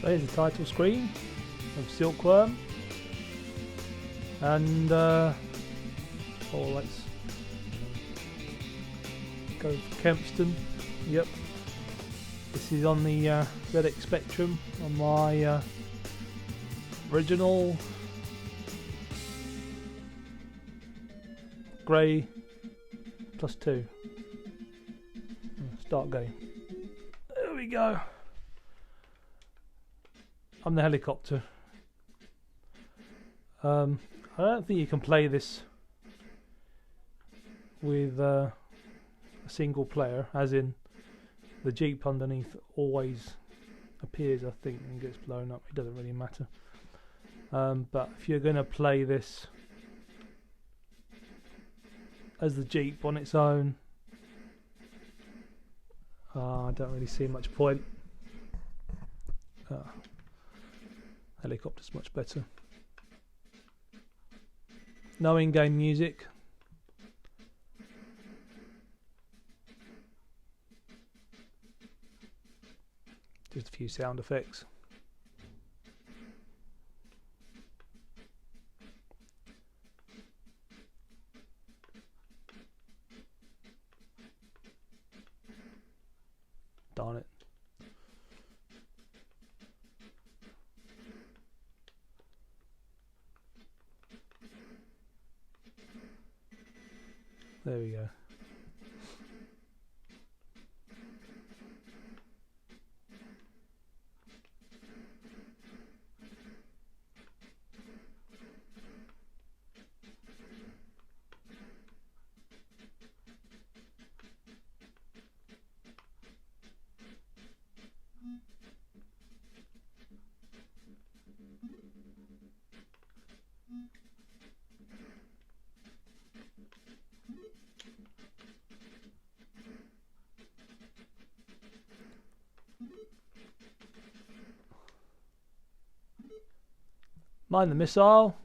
So here's the title screen of Silkworm, and let's go for Kempston. Yep, this is on the ZX Spectrum on my original grey +2. Start game. There we go. I'm the helicopter. I don't think you can play this with a single player, as in the Jeep underneath always appears, I think, and gets blown up. It doesn't really matter. But if you're going to play this as the Jeep on its own, I don't really see much point. Helicopter's much better. No in-game music. Just a few sound effects. Darn it. There we go. Mind the missile.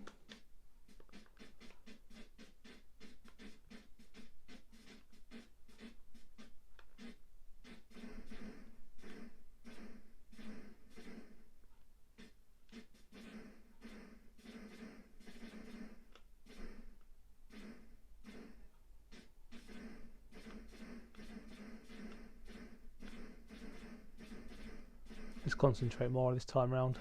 Let's concentrate more this time round.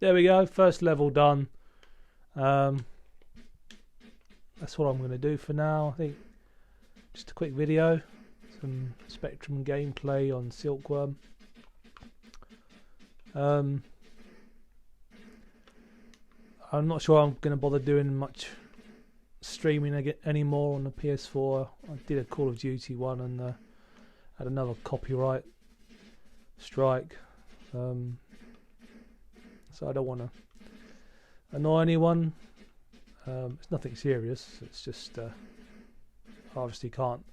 There we go, first level done. That's what I'm going to do for now. I think just a quick video, some Spectrum gameplay on Silkworm. I'm not sure I'm going to bother doing much streaming anymore on the PS4. I did a Call of Duty one and had another copyright strike. So I don't want to annoy anyone. It's nothing serious. It's just I obviously can't,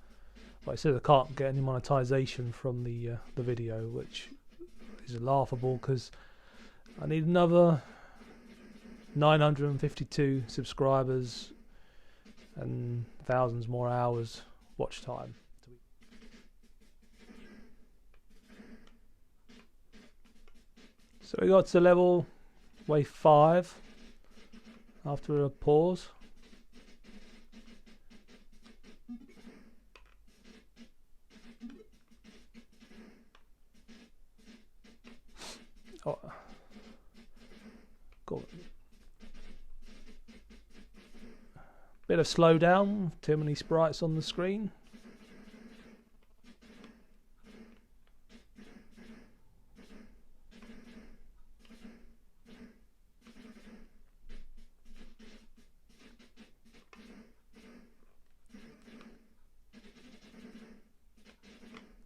like I said, I can't get any monetization from the video, which is laughable because I need another 952 subscribers and thousands more hours watch time. So we got to level wave 5 after a pause. Oh, got bit of slowdown, too many sprites on the screen.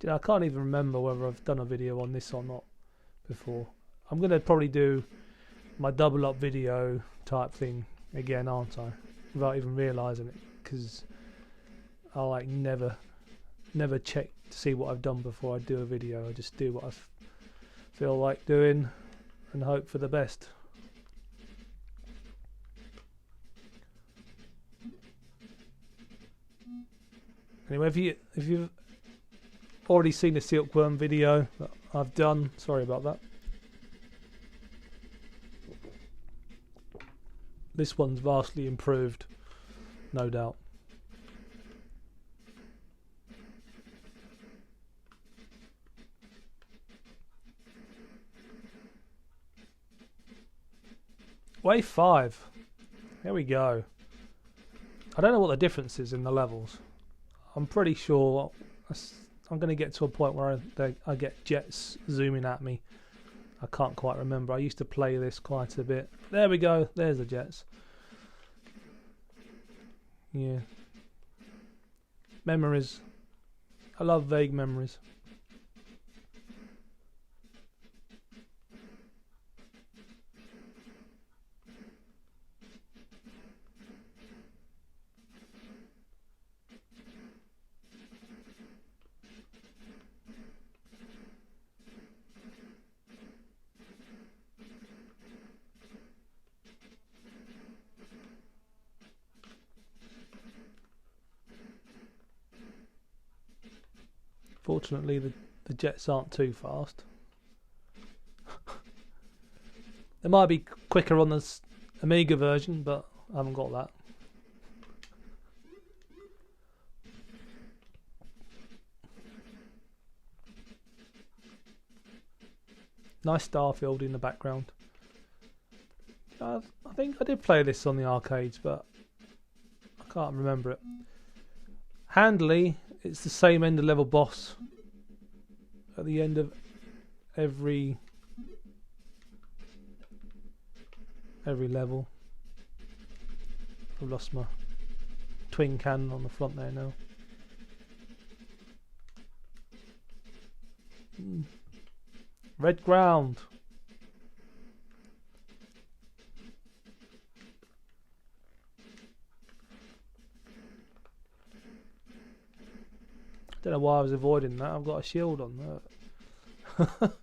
I can't even remember whether I've done a video on this or not before. I'm going to probably do my double up video type thing again, aren't I? Without even realising it, because I like never check to see what I've done before I do a video. I just do what I feel like doing and hope for the best. Anyway, if you've already seen the Silkworm video that I've done, sorry about that. This one's vastly improved, no doubt. Wave 5. Here we go. I don't know what the difference is in the levels. I'm pretty sure I'm going to get to a point where I get jets zooming at me. I can't quite remember. I used to play this quite a bit. There we go. There's the jets. Yeah. Memories. I love vague memories. Fortunately, the jets aren't too fast. They might be quicker on the Amiga version, but I haven't got that. Nice Starfield in the background. I think I did play this on the arcades, but I can't remember it. Handily, it's the same end of level boss at the end of every level. I've lost my twin cannon on the front there now. Red ground. Don't know why I was avoiding that. I've got a shield on that.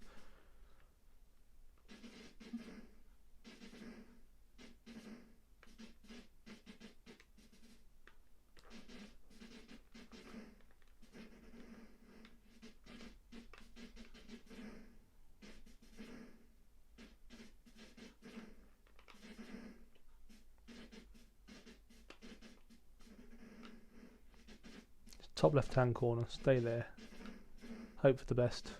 Top left hand corner, stay there. Hope for the best.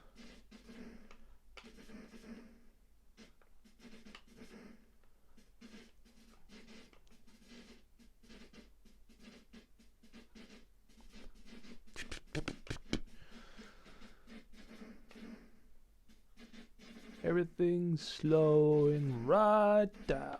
Everything's slowing right down.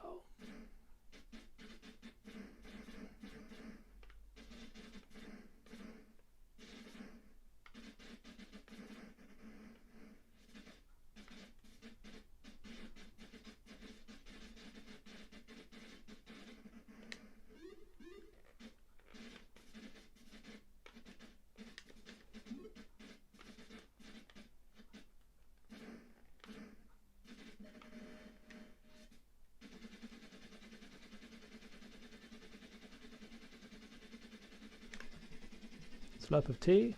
Slurp of tea.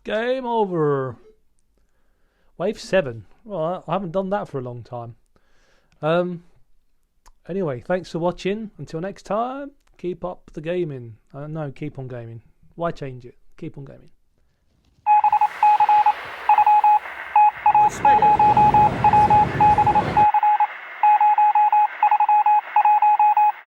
Game over. Wave 7. Well, I haven't done that for a long time. Anyway, thanks for watching. Until next time, keep up the gaming. No, keep on gaming. Why change it? Keep on gaming. Spigot.